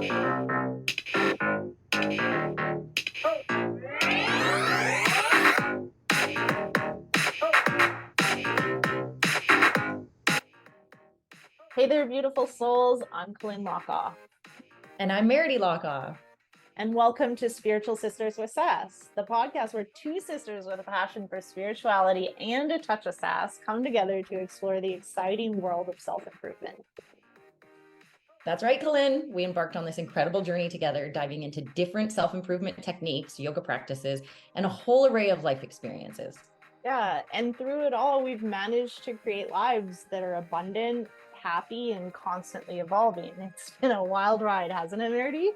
Hey there, beautiful souls. I'm Colleen Lockoff. And I'm Meredith Lockoff. And welcome to Spiritual Sisters with Sass, the podcast where two sisters with a passion for spirituality and a touch of sass come together to explore the exciting world of self-improvement. That's right, Colleen. We embarked on this incredible journey together, diving into different self-improvement techniques, yoga practices, and a whole array of life experiences. Yeah, and through it all, we've managed to create lives that are abundant, happy, and constantly evolving. It's been a wild ride, hasn't it, Meredith?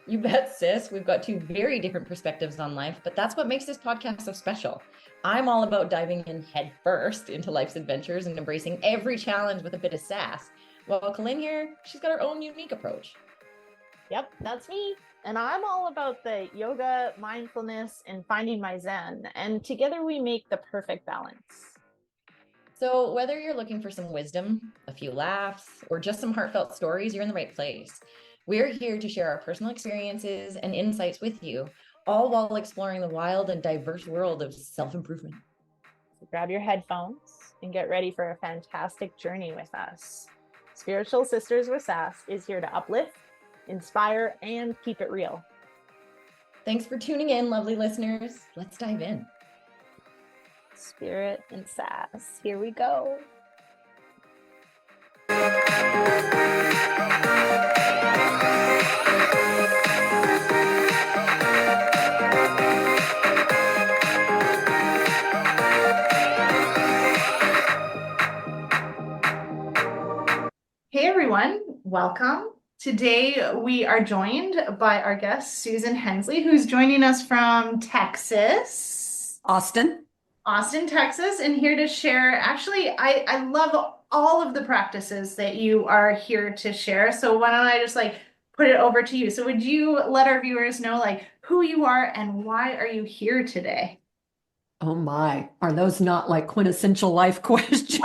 You bet, sis. We've got two very different perspectives on life, but that's what makes this podcast so special. I'm all about diving in head first into life's adventures and embracing every challenge with a bit of sass. Well, Colleen here, she's got her own unique approach. Yep, that's me. And I'm all about the yoga, mindfulness, and finding my zen. And together we make the perfect balance. So whether you're looking for some wisdom, a few laughs, or just some heartfelt stories, you're in the right place. We're here to share our personal experiences and insights with you, all while exploring the wild and diverse world of self-improvement. So grab your headphones and get ready for a fantastic journey with us. Spiritual Sisters with Sass is here to uplift, inspire, and keep it real. Thanks for tuning in, lovely listeners. Let's dive in. Spirit and sass. Here we go. Hey everyone, welcome. Today we are joined by our guest, Susan Hensley, who's joining us from Texas. Austin, Texas, and here to share. Actually, I love all of the practices that you are here to share. So why don't I just put it over to you? So would you let our viewers know who you are and why are you here today? oh my, are those not like quintessential life questions?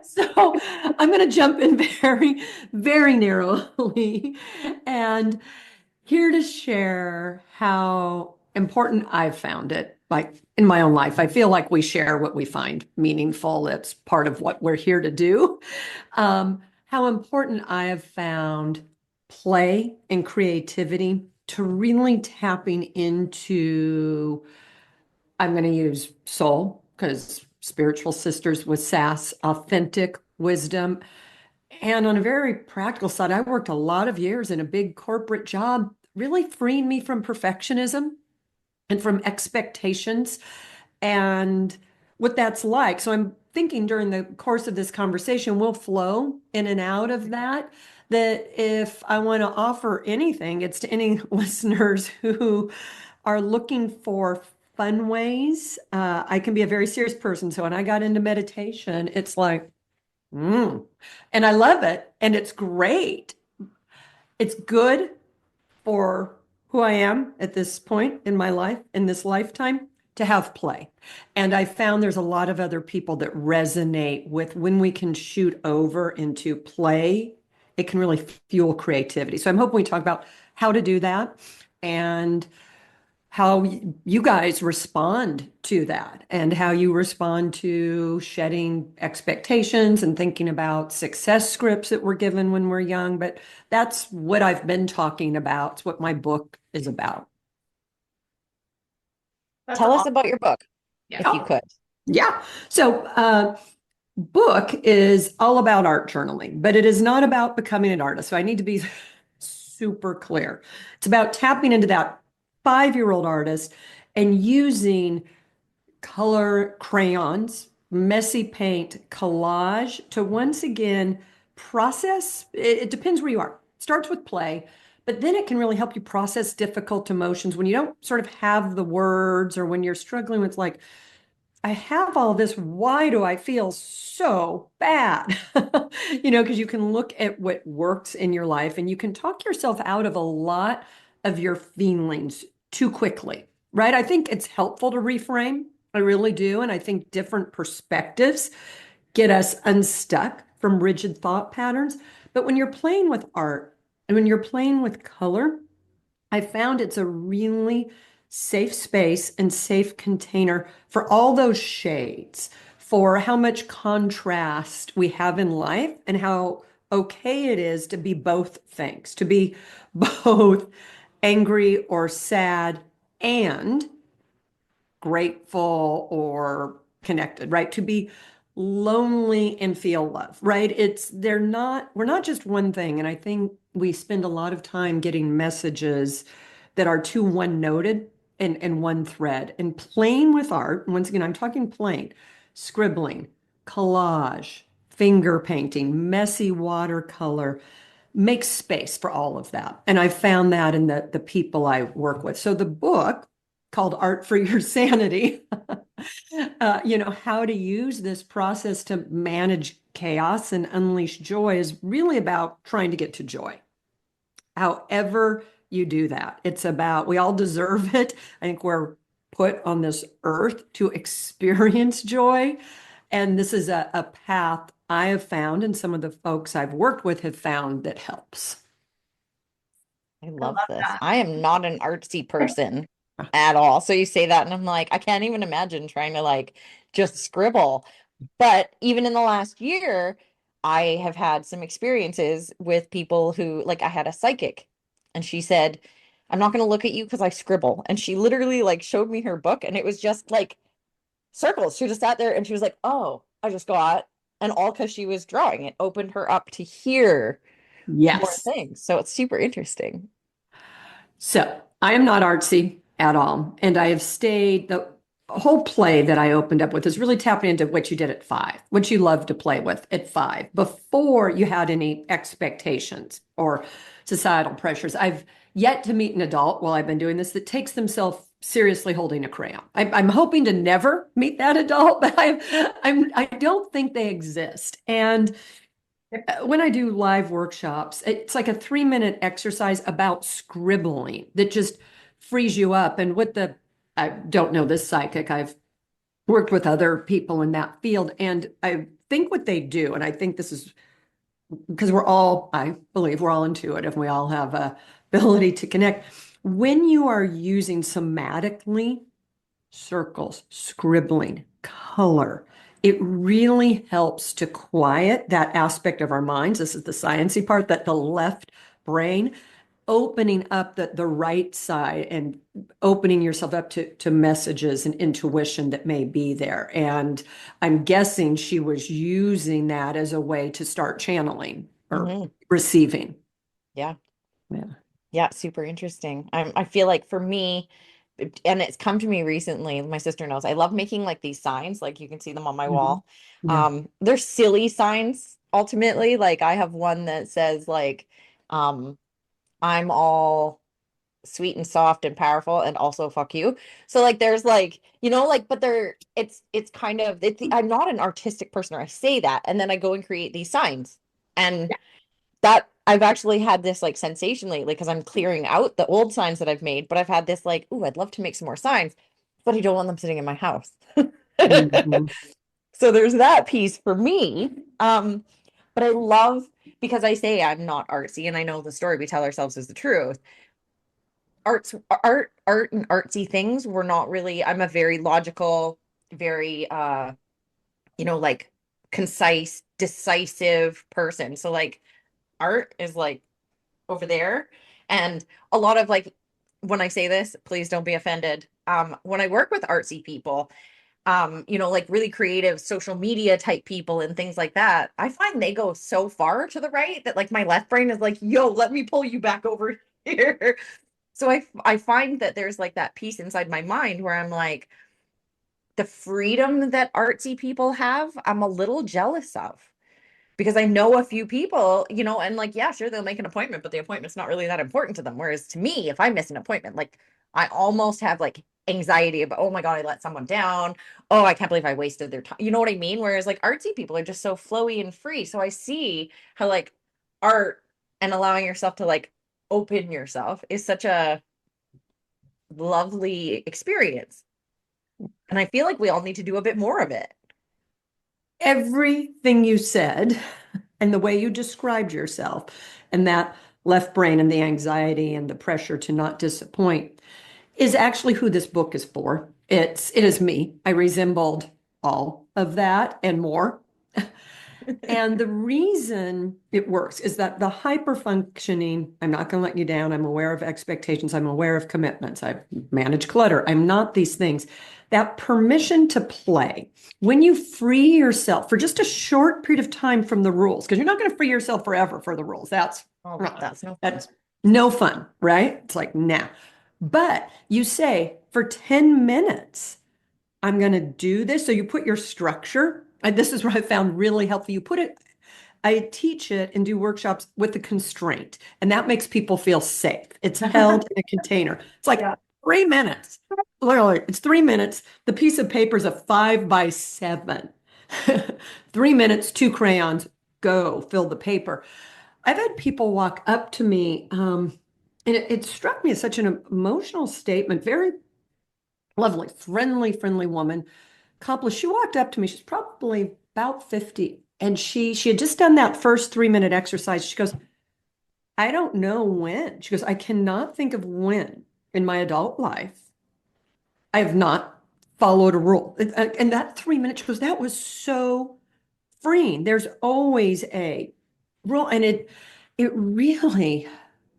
So I'm going to jump in very, very narrowly and here to share how important I've found it, like in my own life. I feel like we share what we find meaningful. It's part of what we're here to do. How important I have found play and creativity to really tapping into, I'm going to use soul because Spiritual Sisters with Sass, authentic wisdom. And on a very practical side, I worked a lot of years in a big corporate job, really freeing me from perfectionism and from expectations and what that's like. So I'm thinking during the course of this conversation, we'll flow in and out of that. That if I want to offer anything, it's to any listeners who are looking for fun ways. I can be a very serious person. So when I got into meditation, it's like, and I love it. And it's great. It's good for who I am at this point in my life, in this lifetime, to have play. And I found there's a lot of other people that resonate with when we can shoot over into play, it can really fuel creativity. So I'm hoping we talk about how to do that and how you guys respond to that and how you respond to shedding expectations and thinking about success scripts that we're given when we're young. But that's what I've been talking about. It's what my book is about. Tell us about your book, Yeah. if you could. Yeah. So book is all about art journaling, but it is not about becoming an artist. So I need to be super clear. It's about tapping into that 5-year-old artist and using color crayons, messy paint, collage to once again process. It depends where you are. It starts with play, but then it can really help you process difficult emotions when you don't sort of have the words or when you're struggling with I have all this. Why do I feel so bad? Because you can look at what works in your life and you can talk yourself out of a lot of your feelings too quickly, right? I think it's helpful to reframe. I really do. And I think different perspectives get us unstuck from rigid thought patterns. But when you're playing with art and when you're playing with color, I found it's a really safe space and safe container for all those shades, for how much contrast we have in life and how okay it is to be both things, to be both angry or sad and grateful or connected, right? To be lonely and feel love, right? We're not just one thing. And I think we spend a lot of time getting messages that are too one-noted and one thread. And playing with art, once again, I'm talking plain, scribbling, collage, finger painting, messy watercolor, make space for all of that. And I found that in the people I work with. So the book called Art for Your Sanity, how to use this process to manage chaos and unleash joy is really about trying to get to joy. However you do that, it's about, we all deserve it. I think we're put on this earth to experience joy. And this is a path I have found, and some of the folks I've worked with have found that helps. I love love this. that. I am not an artsy person at all. So you say that, and I'm like, I can't even imagine trying to like just scribble. But even in the last year, I have had some experiences with people who, like, I had a psychic, and she said, I'm not going to look at you because I scribble. And she literally like showed me her book, and it was just like circles. She just sat there and she was like, oh, I just got, and all because she was drawing. It opened her up to hear more Yes. things. So it's super interesting. So I am not artsy at all. And I have stayed, the whole play that I opened up with is really tapping into what you did at 5, what you love to play with at 5, before you had any expectations or societal pressures. I've yet to meet an adult while I've been doing this that takes themselves seriously holding a crayon. I'm hoping to never meet that adult, but I don't think they exist. And when I do live workshops, it's like a 3-minute exercise about scribbling that just frees you up. And I don't know this psychic, I've worked with other people in that field. And I think what they do, and I think this is because I believe we're all intuitive and we all have a ability to connect. When you are using somatically circles, scribbling, color, it really helps to quiet that aspect of our minds. This is the sciencey part, that the left brain, opening up the right side and opening yourself up to messages and intuition that may be there. And I'm guessing she was using that as a way to start channeling or receiving. Yeah. Yeah. Yeah, super interesting. I feel like for me, and it's come to me recently, my sister knows, I love making like these signs, like you can see them on my wall. Yeah. They're silly signs ultimately. Like I have one that says like, um, I'm all sweet and soft and powerful and also fuck you. So like there's like, like, but it's kind of I'm not an artistic person, or I say that, and then I go and create these signs. And that I've actually had this like sensation lately because I'm clearing out the old signs that I've made, but I've had this like, ooh, I'd love to make some more signs, but I don't want them sitting in my house. Mhm. So there's that piece for me. But I love, because I say I'm not artsy, and I know the story we tell ourselves is the truth. Art and artsy things were not really, I'm a very logical, very like concise, decisive person. So like art is like over there. And a lot of like, when I say this, please don't be offended. When I work with artsy people, like really creative social media type people and things like that, I find they go so far to the right that like my left brain is like, yo, let me pull you back over here. So I find that there's like that piece inside my mind where I'm like, the freedom that artsy people have, I'm a little jealous of, because I know a few people, and like, yeah, sure, they'll make an appointment, but the appointment's not really that important to them. Whereas to me, if I miss an appointment, like I almost have like anxiety about, oh my God, I let someone down. Oh, I can't believe I wasted their time. You know what I mean? Whereas like artsy people are just so flowy and free. So I see how like art and allowing yourself to like open yourself is such a lovely experience. And I feel like we all need to do a bit more of it. Everything you said And the way you described yourself and that left brain and the anxiety and the pressure to not disappoint is actually who this book is for. It is me. I resembled all of that and more. And the reason it works is that the hyper functioning, I'm not going to let you down. I'm aware of expectations. I'm aware of commitments. I manage clutter. I'm not these things. That permission to play, when you free yourself for just a short period of time from the rules, because you're not going to free yourself forever for the rules. That's no fun, right? It's like, nah. But you say for 10 minutes, I'm going to do this. So you put your structure, and this is what I found really helpful. You put it, I teach it and do workshops with the constraint, and that makes people feel safe. It's held in a container. It's like 3 minutes. Literally, it's 3 minutes. The piece of paper is a 5 by 7. 3 minutes, 2 crayons, go fill the paper. I've had people walk up to me, and it struck me as such an emotional statement, very lovely, friendly woman, accomplished. She walked up to me. She's probably about 50. And she had just done that first 3 minute exercise. She goes, I don't know when. She goes, I cannot think of when in my adult life I have not followed a rule. And that 3 minutes, she goes, that was so freeing. There's always a rule. And it really,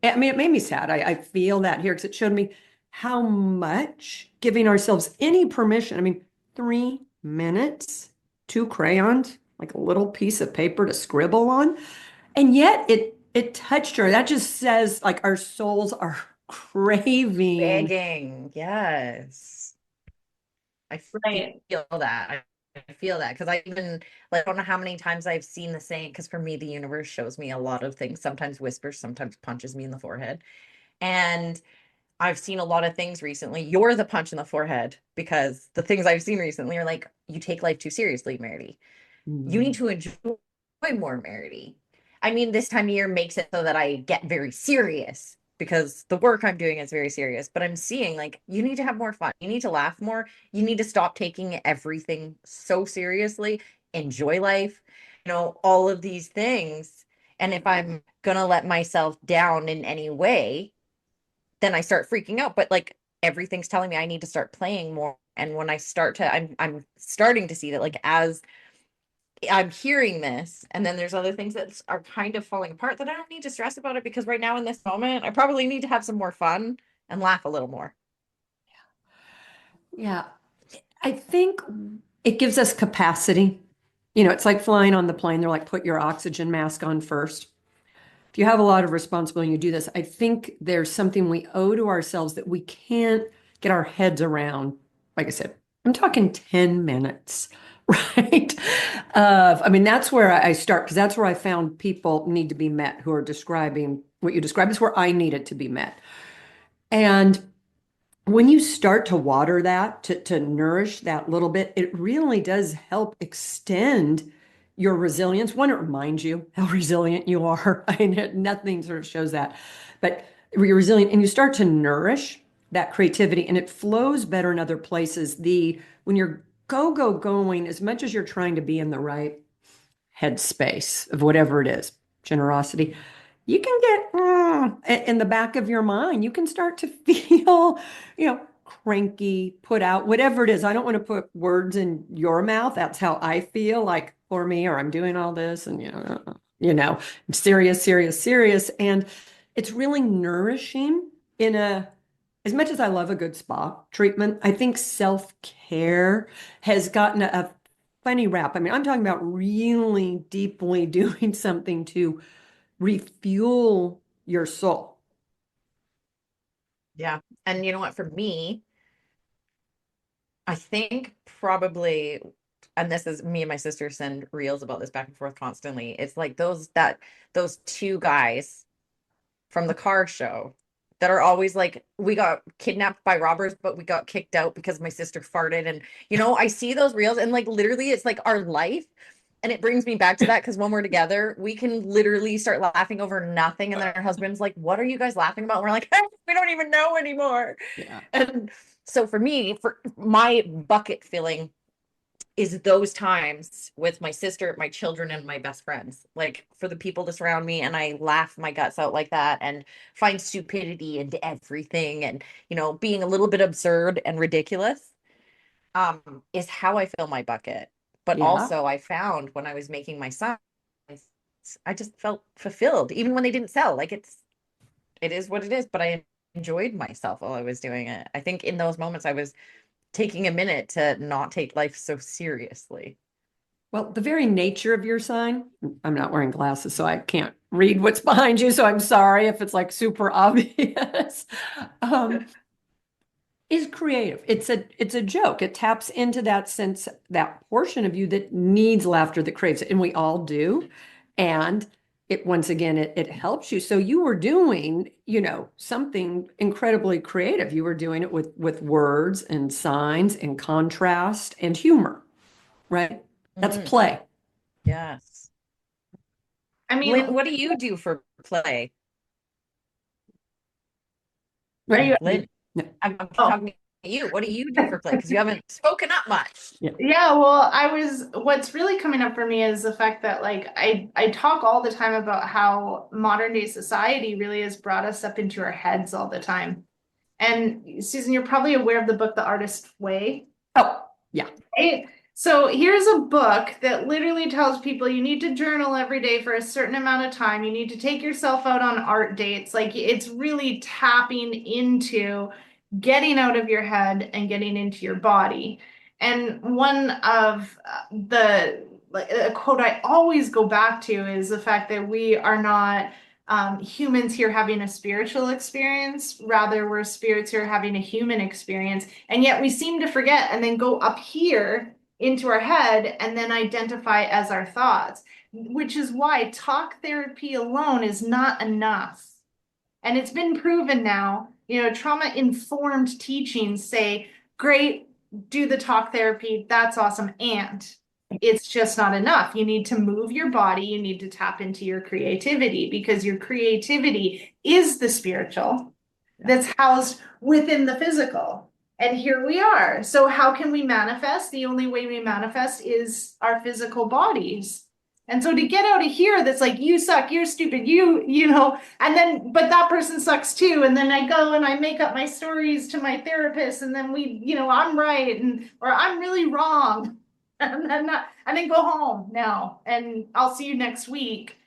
I mean, it made me sad. I feel that here because it showed me how much giving ourselves any permission. I mean, 3 minutes, 2 crayons, like a little piece of paper to scribble on. And yet it touched her. That just says like our souls are craving. Begging. Yes. I feel that. I feel that because I even like I don't know how many times I've seen the same because for me the universe shows me a lot of things, sometimes whispers, sometimes punches me in the forehead. And I've seen a lot of things recently. You're the punch in the forehead because the things I've seen recently are like, you take life too seriously, Merity. You need to enjoy more, Merity. I mean, this time of year makes it so that I get very serious because the work I'm doing is very serious, but I'm seeing like, you need to have more fun. You need to laugh more. You need to stop taking everything so seriously. Enjoy life, all of these things. And if I'm going to let myself down in any way, then I start freaking out. But like everything's telling me I need to start playing more. And when I start to, I'm starting to see that like as I'm hearing this, and then there's other things that are kind of falling apart that I don't need to stress about it because right now in this moment, I probably need to have some more fun and laugh a little more. Yeah. I think it gives us capacity. It's like flying on the plane. They're like, put your oxygen mask on first. If you have a lot of responsibility and you do this, I think there's something we owe to ourselves that we can't get our heads around. Like I said, I'm talking 10 minutes, right? I mean, that's where I start because that's where I found people need to be met who are describing what you described is where I needed to be met. And when you start to water that, to nourish that little bit, it really does help extend your resilience. One, it reminds you how resilient you are. I mean, nothing sort of shows that, but you're resilient and you start to nourish that creativity and it flows better in other places. When you're going, as much as you're trying to be in the right headspace of whatever it is, generosity, you can get in the back of your mind, you can start to feel, cranky, put out, whatever it is. I don't want to put words in your mouth. That's how I feel like for me, or I'm doing all this and, I'm serious. And it's really nourishing as much as I love a good spa treatment, I think self-care has gotten a funny rap. I mean, I'm talking about really deeply doing something to refuel your soul. Yeah. And you know what, for me, I think probably, and this is me and my sister send reels about this back and forth constantly. It's like those two guys from the car show that are always like, we got kidnapped by robbers, but we got kicked out because my sister farted. And, I see those reels and like literally it's like our life. And it brings me back to that because when we're together, we can literally start laughing over nothing. And then our husband's like, what are you guys laughing about? And we're like, hey, we don't even know anymore. Yeah. And so for me, for my bucket filling is those times with my sister, my children, and my best friends. Like for the people to surround me and I laugh my guts out like that and find stupidity into everything and, being a little bit absurd and ridiculous, is how I fill my bucket. But Yeah. also I found when I was making my signs, I just felt fulfilled, even when they didn't sell. Like it is what it is, but I enjoyed myself while I was doing it. I think in those moments I was taking a minute to not take life so seriously. Well, the very nature of your sign, I'm not wearing glasses, so I can't read what's behind you. So I'm sorry if it's like super obvious. Um, is creative. It's a joke. It taps into that sense, that portion of you that needs laughter, that craves it, and we all do. And it once again, it helps you. So you were doing, something incredibly creative. You were doing it with words and signs and contrast and humor, right? That's Mm, play. yes. I mean, Lynn, what do you do for play? are Right. you? Lynn, Yeah. I'm Oh. talking to you. What do you do for play? Because you haven't spoken up much. Yeah, well, what's really coming up for me is the fact that like I talk all the time about how modern day society really has brought us up into our heads all the time. And Susan, you're probably aware of the book The Artist's Way. Oh, yeah. Right? So here's a book that literally tells people you need to journal every day for a certain amount of time. You need to take yourself out on art dates. Like it's really tapping into getting out of your head and getting into your body. And one of the like a quote I always go back to is the fact that we are not humans here having a spiritual experience. Rather, we're spirits here having a human experience. And yet we seem to forget and then go up here into our head and then identify as our thoughts, which is why talk therapy alone is not enough. And it's been proven now, trauma informed teachings say, great, do the talk therapy. That's awesome. And it's just not enough. You need to move your body. You need to tap into your creativity because your creativity is the spiritual that's housed within the physical. And here we are. So, how can we manifest? The only way we manifest is our physical bodies. And so to get out of here, that's like, you suck, you're stupid, and then, but that person sucks too. And then I go and I make up my stories to my therapist, and then I'm right, or I'm really wrong. And then go home now, and I'll see you next week.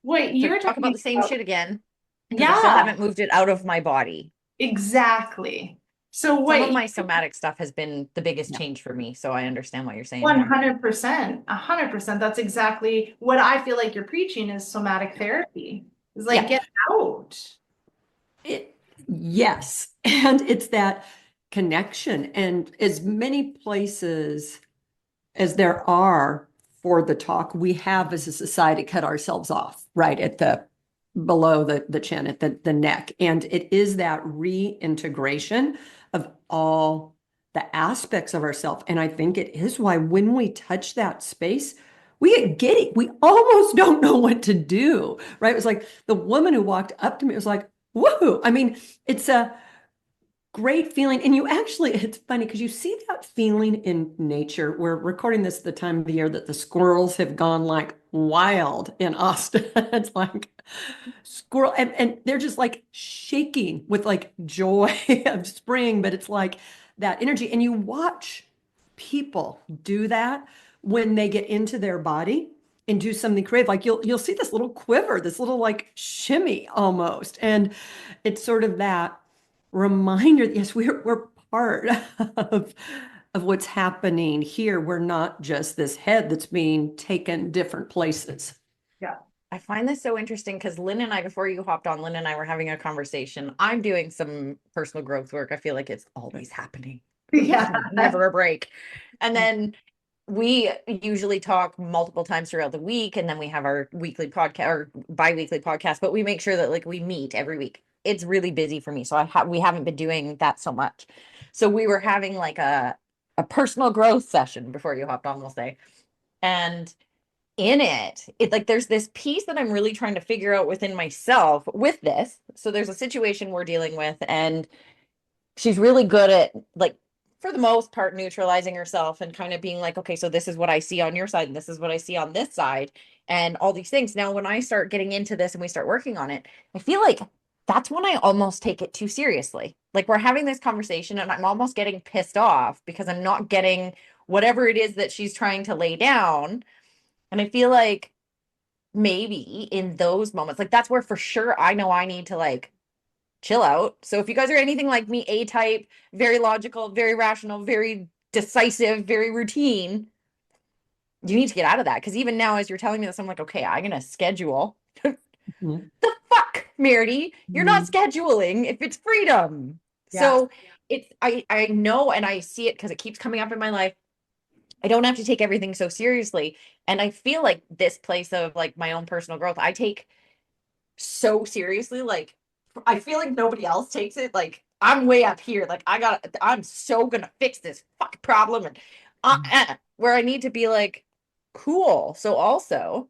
Wait, To you're talk about talking the same about, shit again, because I still yeah, haven't moved it out of my body. exactly. So Some of what my somatic stuff has been the biggest Yeah. change for me. So I understand what you're saying here. 100%, 100%. That's exactly what I feel like you're preaching is somatic therapy. It's like, Yeah. get out. Yes. And it's that connection. And as many places as there are for the talk, we have as a society cut ourselves off right at the below the chin, at the neck. And it is that reintegration of all the aspects of ourselves. And I think it is why when we touch that space, we get giddy. We almost don't know what to do, right? It was like the woman who walked up to me, it was like, woohoo. I mean, it's a great feeling. And it's funny because you see that feeling in nature. We're recording this at the time of the year that the squirrels have gone like wild in Austin. It's like squirrel, and they're just like shaking with like joy of spring, but it's like that energy. And you watch people do that when they get into their body and do something creative. Like you'll see this little quiver, this little like shimmy almost. And it's sort of that reminder, yes, we're part of what's happening here. We're not just this head that's being taken different places. Yeah. I find this so interesting because Lynn and I, before you hopped on, Lynn and I were having a conversation. I'm doing some personal growth work. I feel like it's always happening. Yeah. Never a break. And then we usually talk multiple times throughout the week, and then we have our weekly podcast or bi-weekly podcast, but we make sure that like we meet every week. It's really busy for me. So we haven't been doing that so much. So we were having like a personal growth session before you hopped on, we'll say. And in it like there's this piece that I'm really trying to figure out within myself with this. So there's a situation we're dealing with, and she's really good at like for the most part, neutralizing herself and kind of being like, okay, so this is what I see on your side and this is what I see on this side and all these things. Now, when I start getting into this and we start working on it, I feel like that's when I almost take it too seriously. Like we're having this conversation and I'm almost getting pissed off because I'm not getting whatever it is that she's trying to lay down. And I feel like maybe in those moments, like that's where for sure I know I need to like chill out. So if you guys are anything like me, A type, very logical, very rational, very decisive, very routine, you need to get out of that. Because even now, as you're telling me this, I'm like, okay, I'm gonna schedule. Mhm. The fuck, Meredith, you're not Mhm. scheduling if it's freedom. Yeah. So it's I know and I see it because it keeps coming up in my life. I don't have to take everything so seriously. And I feel like this place of like my own personal growth, I take so seriously. Like I feel like nobody else takes it. Like I'm way up here. Like I'm so gonna fix this fuck problem. And where I need to be like, cool. So also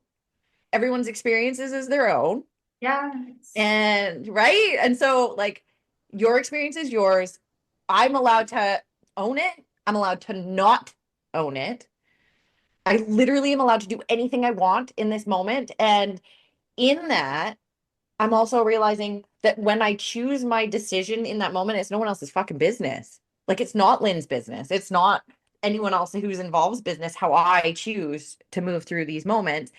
everyone's experiences is their own. Yeah. And right. And so like your experience is yours. I'm allowed to own it. I'm allowed to not own it. I literally am allowed to do anything I want in this moment. And in that, I'm also realizing that when I choose my decision in that moment, it's no one else's fucking business. Like it's not Lynn's business. It's not anyone else who's involved's business how I choose to move through these moments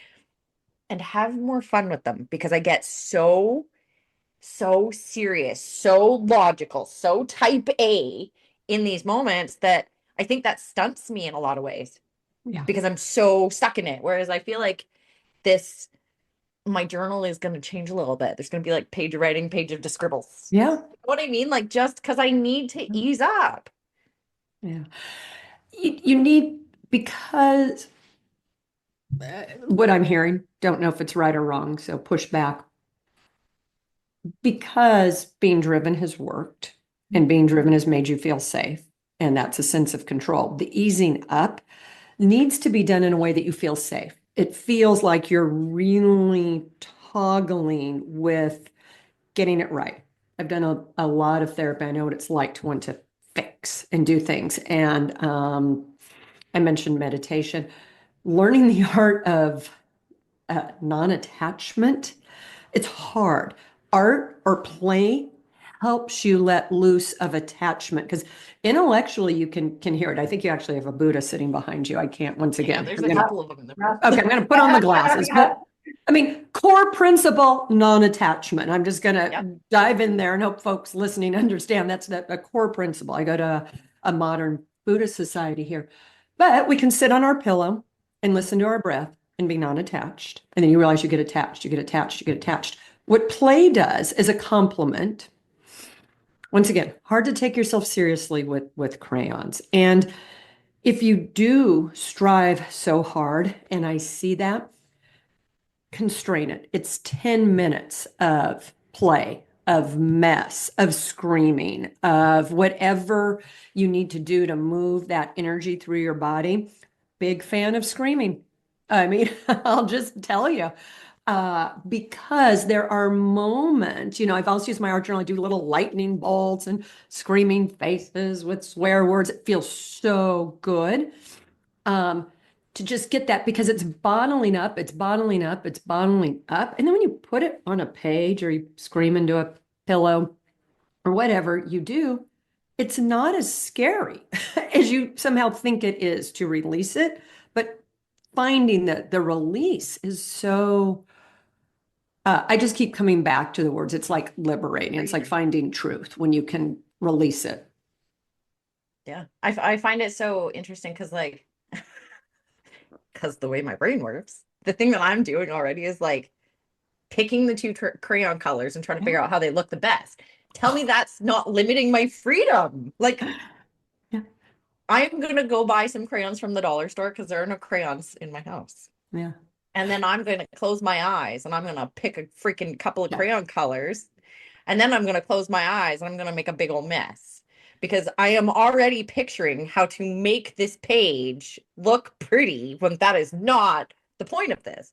and have more fun with them because I get so serious, so logical, so type A in these moments that I think that stunts me in a lot of ways Yeah. because I'm so stuck in it. Whereas I feel like this my journal is going to change a little bit. There's going to be like page of writing, page of scribbles. Yeah. You know what I mean? Like just because I need to ease up. Yeah. You need, because what I'm hearing, don't know if it's right or wrong, so push back. Because being driven has worked and being driven has made you feel safe, and that's a sense of control. The easing up needs to be done in a way that you feel safe. It feels like you're really toggling with getting it right. I've done a lot of therapy. I know what it's like to want to fix and do things. And I mentioned meditation, learning the art of non-attachment. It's hard. Art or play helps you let loose of attachment, because intellectually you can hear it. I think you actually have a Buddha sitting behind you. I can't, once Yeah, again. there's I'm a gonna- couple of them in there. Okay, I'm going to put on the glasses. But I mean, core principle, non-attachment. I'm just going to Yep. dive in there and hope folks listening understand that's a core principle. I go to a modern Buddhist society here, but we can sit on our pillow and listen to our breath and be non-attached. And then you realize you get attached, you get attached, you get attached. What play does is a complement. Once again, hard to take yourself seriously with crayons. And if you do strive so hard, and I see that, constrain it. It's 10 minutes of play, of mess, of screaming, of whatever you need to do to move that energy through your body. Big fan of screaming. I mean, I'll just tell you, because there are moments, I've also used my art journal. I do little lightning bolts and screaming faces with swear words. It feels so good. To just get that, because it's bottling up, it's bottling up, it's bottling up. And then when you put it on a page or you scream into a pillow or whatever you do, it's not as scary as you somehow think it is to release it. But finding that the release is so, I just keep coming back to the words. It's like liberating. It's like finding truth when you can release it. Yeah. I find it so interesting because like, because the way my brain works, the thing that I'm doing already is like picking the two crayon colors and trying to figure out how they look the best. Tell me that's not limiting my freedom. Like, Yeah. I'm going to go buy some crayons from the dollar store because there are no crayons in my house. Yeah. And then I'm going to close my eyes and I'm going to pick a freaking couple of Yeah. crayon colors. And then I'm going to close my eyes and I'm going to make a big old mess because I am already picturing how to make this page look pretty when that is not the point of this.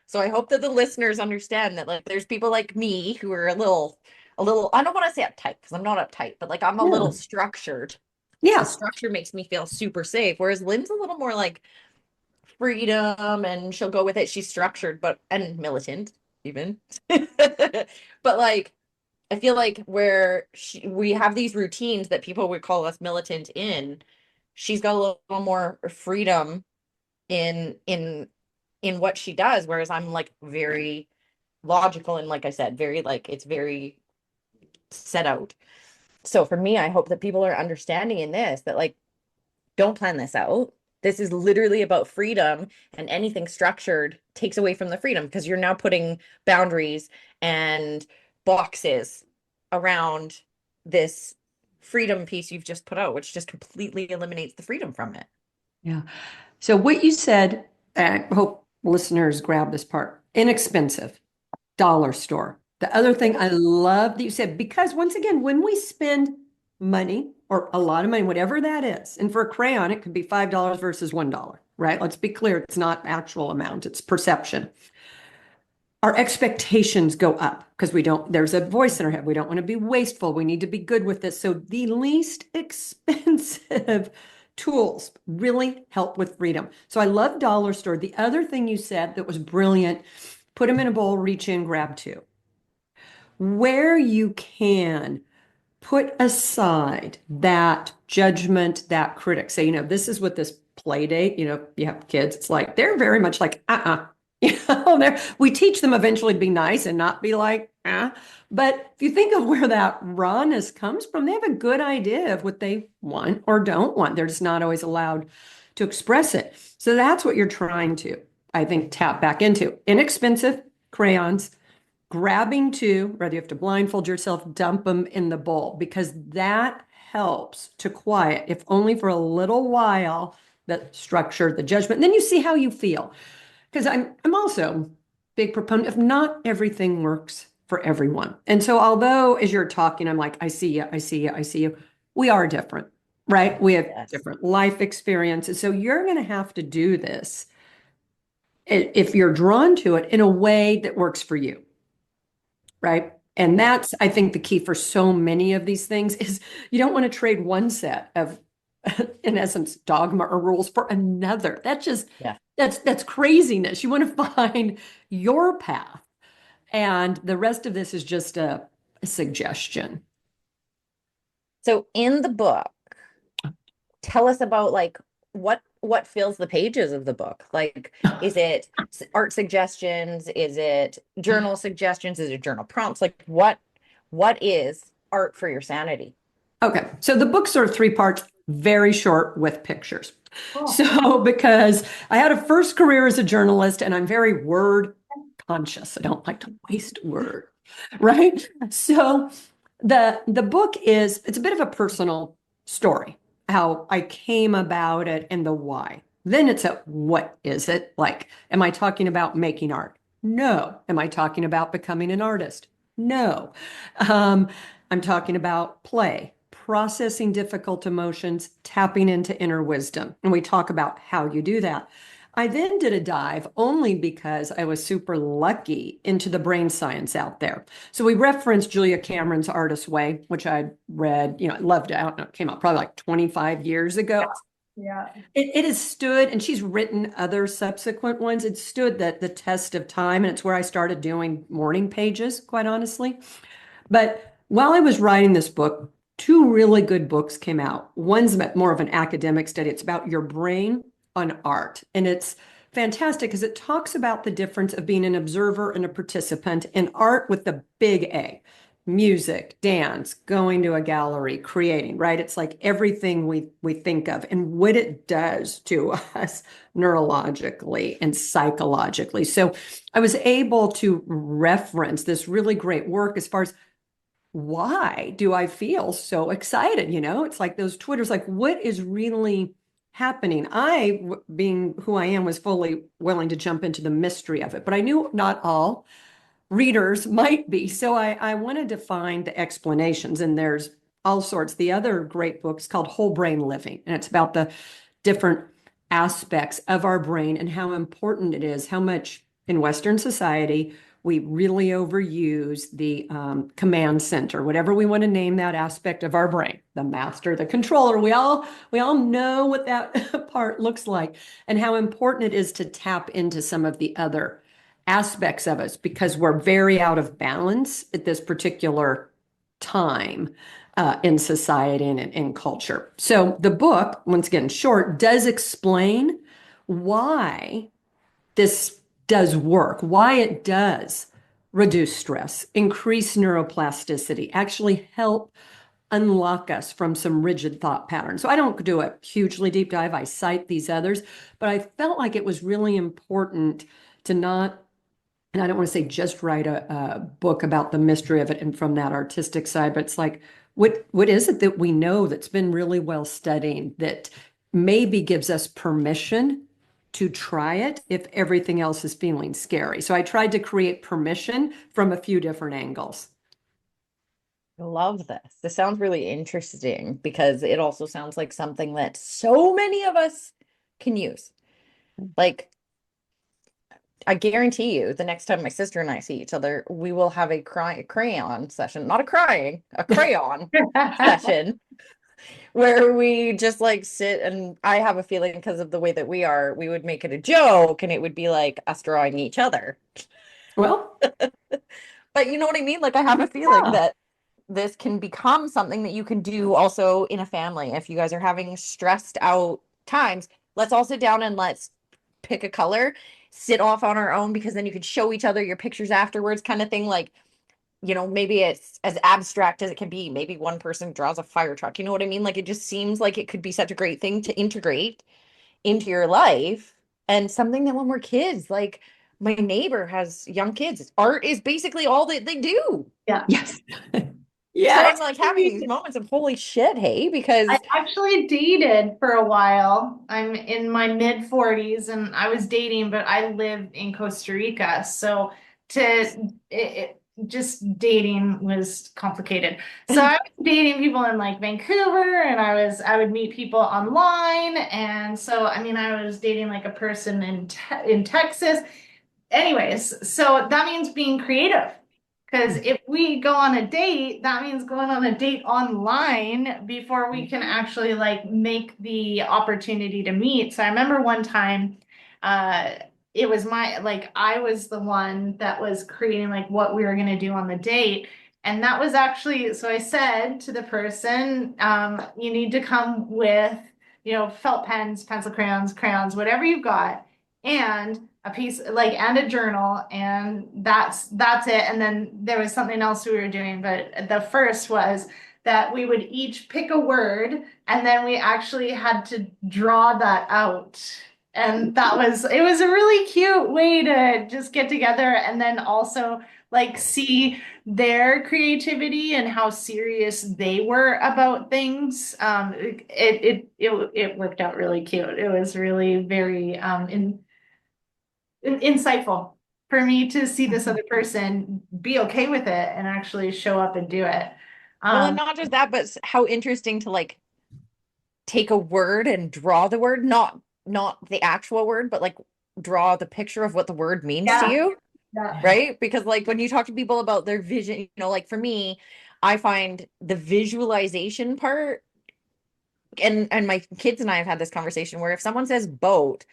So I hope that the listeners understand that like there's people like me who are a little, I don't want to say uptight because I'm not uptight, but like I'm a little Yeah. structured. Yeah. The structure makes me feel super safe. Whereas Lynn's a little more like freedom and she'll go with it. She's structured, but and militant even. But like I feel like where we have these routines that people would call us militant in, she's got a little more freedom in what she does, whereas I'm like very logical and like I said, very like it's very set out. So for me, I hope that people are understanding in this that like don't plan this out. This is literally about freedom, and anything structured takes away from the freedom because you're now putting boundaries and boxes around this freedom piece you've just put out, which just completely eliminates the freedom from it. Yeah. So what you said, I hope listeners grab this part. Inexpensive, dollar store. The other thing I love that you said, because once again, when we spend money or a lot of money, whatever that is, and for a crayon, it could be $5 versus $1, right? Let's be clear, it's not actual amount, it's perception. Our expectations go up because there's a voice in our head. We don't want to be wasteful. We need to be good with this. So the least expensive tools really help with freedom. So I love dollar store. The other thing you said that was brilliant, put them in a bowl, reach in, grab two. Where you can, put aside that judgment, that critic. Say, this is what this play date, you have kids, it's like, they're very much like, we teach them eventually to be nice and not be like, But if you think of where that rawness comes from, they have a good idea of what they want or don't want. They're just not always allowed to express it. So that's what you're trying to, I think, tap back into. Inexpensive crayons, grabbing two, whether you have to blindfold yourself, dump them in the bowl, because that helps to quiet, if only for a little while, the structure, the judgment. And then you see how you feel. Because I'm also a big proponent of not everything works for everyone. And so although as you're talking, I'm like, I see you, I see you, I see you. We are different, right? We have different life experiences. So you're going to have to do this if you're drawn to it in a way that works for you. Right. And that's, I think, the key for so many of these things is you don't want to trade one set of, in essence, dogma or rules for another. That's craziness. You want to find your path. And the rest of this is just a suggestion. So in the book, tell us about like what fills the pages of the book. Like, is it art suggestions? Is it journal suggestions? Is it journal prompts? Like what is art for your sanity? Okay, so the book's sort of three parts, very short with pictures. So because I had a first career as a journalist and I'm very word conscious. I don't like to waste word, right? So the book it's a bit of a personal story, how I came about it and the why. Then it's a what is it? Like, am I talking about making art? No. Am I talking about becoming an artist? No. I'm talking about play, processing difficult emotions, tapping into inner wisdom. And we talk about how you do that. I then did a dive only because I was super lucky into the brain science out there. So we referenced Julia Cameron's Artist's Way, which I read, I loved it. It came out probably like 25 years ago. Yeah. It has stood, and she's written other subsequent ones. It stood the test of time, and it's where I started doing morning pages, quite honestly. But while I was writing this book, two really good books came out. One's more of an academic study. It's about your brain on art. And it's fantastic because it talks about the difference of being an observer and a participant in art with the big A. Music, dance, going to a gallery, creating, right? It's like everything we think of and what it does to us neurologically and psychologically. So I was able to reference this really great work as far as why do I feel so excited? It's like those Twitters, like what is really happening? Being who I am, was fully willing to jump into the mystery of it, but I knew not all readers might be. So I wanted to find the explanations, and there's all sorts. The other great book is called Whole Brain Living, and it's about the different aspects of our brain and how important it is, how much in Western society we really overuse the command center, whatever we want to name that aspect of our brain, the master, the controller. We all know what that part looks like and how important it is to tap into some of the other aspects of us because we're very out of balance at this particular time in society and in culture. So the book, once again, short, does explain why this does work, why it does reduce stress, increase neuroplasticity, actually help unlock us from some rigid thought patterns. So I don't do a hugely deep dive. I cite these others, but I felt like it was really important to not, and I don't want to say just write a book about the mystery of it and from that artistic side, but it's like, what is it that we know that's been really well studied that maybe gives us permission to try it if everything else is feeling scary? So I tried to create permission from a few different angles. I love this. This sounds really interesting because it also sounds like something that so many of us can use. Like, I guarantee you, the next time my sister and I see each other, we will have a crayon session, not a crying, a crayon session where we just like sit, and I have a feeling because of the way that we are, we would make it a joke and it would be like us drawing each other. Well, But you know what I mean? Like, I have a feeling yeah. that this can become something that you can do also in a family. If you guys are having stressed out times, let's all sit down and let's pick a color, sit off on our own, because then you could show each other your pictures afterwards, kind of thing. Like, maybe it's as abstract as it can be. Maybe one person draws a fire truck. You know what I mean? Like, it just seems like it could be such a great thing to integrate into your life, and something that when we're kids, like my neighbor has young kids. Art is basically all that they do. Yeah. Yes. So Yes. I'm like having these moments of holy shit, hey, I because actually dated for a while. I'm in my mid 40s and I was dating, but I live in Costa Rica. So just dating was complicated. So I was dating people in like Vancouver and I would meet people online. And so, I mean, I was dating like a person in Texas. Anyways, so that means being creative. Because if we go on a date, that means going on a date online before we can actually like make the opportunity to meet. So I remember one time, uh, it was I was the one that was creating like what we were gonna do on the date. And that was actually, so I said to the person, you need to come with, felt pens, pencil crayons, whatever you've got, and a piece and a journal, and that's it. And then there was something else we were doing, but the first was that we would each pick a word and then we actually had to draw that out. And it was a really cute way to just get together and then also like see their creativity and how serious they were about things. It worked out really cute. It was really very insightful for me to see this other person be okay with it and actually show up and do it. well, and not just that, but how interesting to like take a word and draw the word, not the actual word, but like draw the picture of what the word means to Yeah. you, Yeah. right? Because like when you talk to people about their vision, like for me, I find the visualization part, and my kids and I have had this conversation where if someone says boat,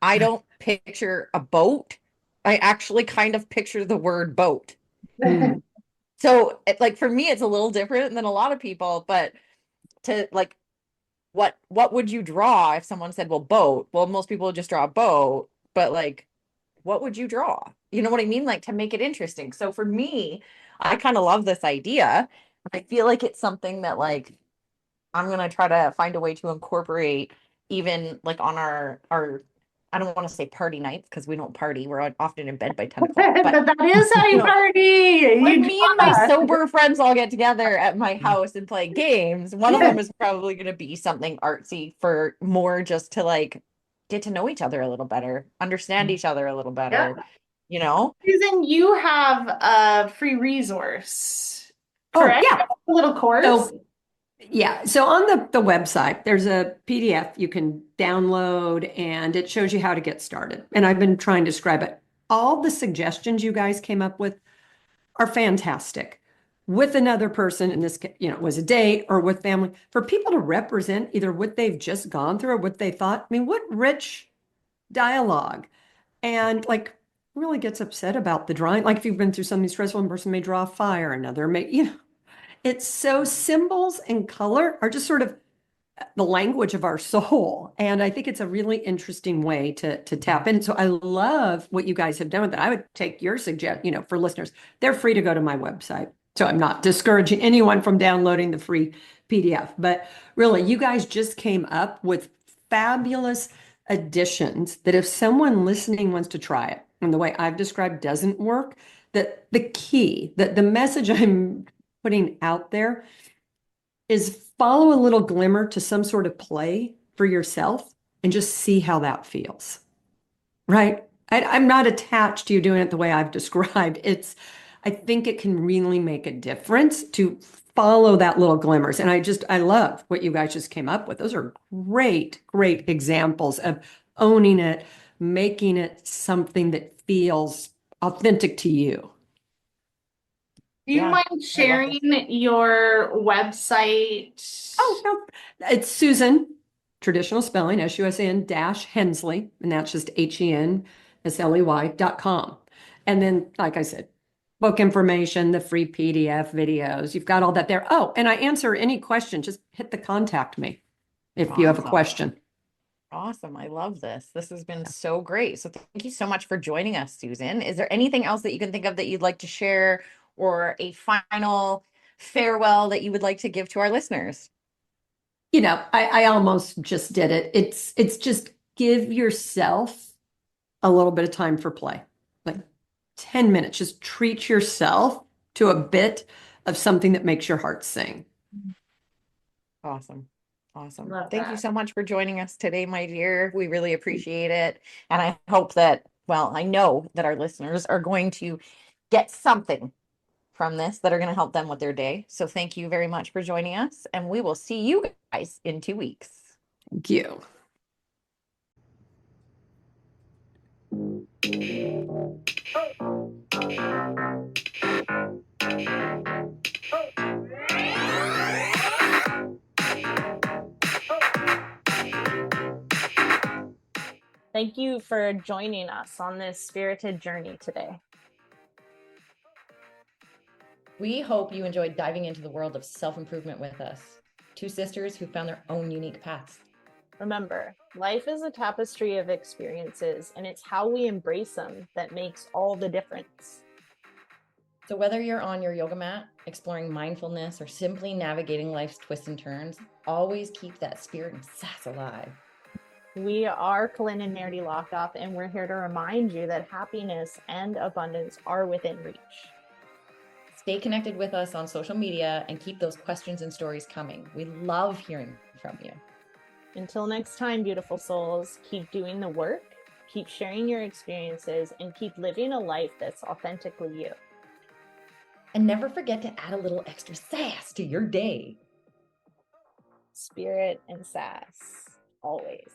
I don't picture a boat. I actually kind of picture the word boat. Mm. So like for me, it's a little different than a lot of people, but to like, what would you draw if someone said, well, boat? Well, most people would just draw a boat, but like, what would you draw? You know what I mean? Like to make it interesting. So for me, I kind of love this idea. I feel like it's something that like I'm gonna try to find a way to incorporate even like on our I don't want to say party nights because we don't party. We're often in bed by 10 o'clock. But But that is how you you know, party. when You me and my draw. sober friends all get together at my house and play games, one of them is probably gonna be something artsy for more just to like get to know each other a little better, understand each other a little Yeah. better, you know? Susan, you have a free resource, Oh, correct? yeah. A little course. So yeah, so on the website, there's a PDF you can download and it shows you how to get started. And I've been trying to describe it all the suggestions you guys came up with are fantastic. With another person, in this, it was a date or with family, for people to represent either what they've just gone through or what they thought. I mean, what rich dialogue. And like really gets upset about the drawing. Like if you've been through something stressful, one person may draw a fire, another may, it's so symbols and color are just sort of the language of our soul. And I think it's a really interesting way to tap in. So I love what you guys have done with that. I would take your suggestion, for listeners, they're free to go to my website. So I'm not discouraging anyone from downloading the free PDF, but really you guys just came up with fabulous additions that if someone listening wants to try it and the way I've described doesn't work, that the key, that the message I'm putting out there is follow a little glimmer to some sort of play for yourself and just see how that feels. Right? I'm not attached to you doing it the way I've described. I think it can really make a difference to follow that little glimmers. And I love what you guys just came up with. Those are great, great examples of owning it, making it something that feels authentic to you. Do you Yeah, mind sharing your website? Oh, no. It's Susan, traditional spelling, SUSN dash Hensley, and that's just HENSLEY.com. And then, like I said, book information, the free PDF videos, you've got all that there. Oh, and I answer any question. Just hit the contact me if you have a Awesome. question. Awesome. I love this. This has been so great. So thank you so much for joining us, Susan. Is there anything else that you can think of that you'd like to share or a final farewell that you would like to give to our listeners? I almost just did it. It's just give yourself a little bit of time for play. Like 10 minutes. Just treat yourself to a bit of something that makes your heart sing. Awesome. Awesome. Love Thank you that. so much for joining us today, my dear. We really appreciate it. And I hope that, I know that our listeners are going to get something from this that are going to help them with their day. So thank you very much for joining us. And we will see you guys in 2 weeks. Thank you. Thank you for joining us on this spirited journey today. We hope you enjoyed diving into the world of self-improvement with us. Two sisters who found their own unique paths. Remember, life is a tapestry of experiences, and it's how we embrace them that makes all the difference. So whether you're on your yoga mat, exploring mindfulness, or simply navigating life's twists and turns, always keep that spirit and sass alive. We are Colin and Nerdy Lockoff, and we're here to remind you that happiness and abundance are within reach. Stay connected with us on social media and keep those questions and stories coming. We love hearing from you. Until next time, beautiful souls, keep doing the work, keep sharing your experiences, and keep living a life that's authentically you. And never forget to add a little extra sass to your day. Spirit and sass, always.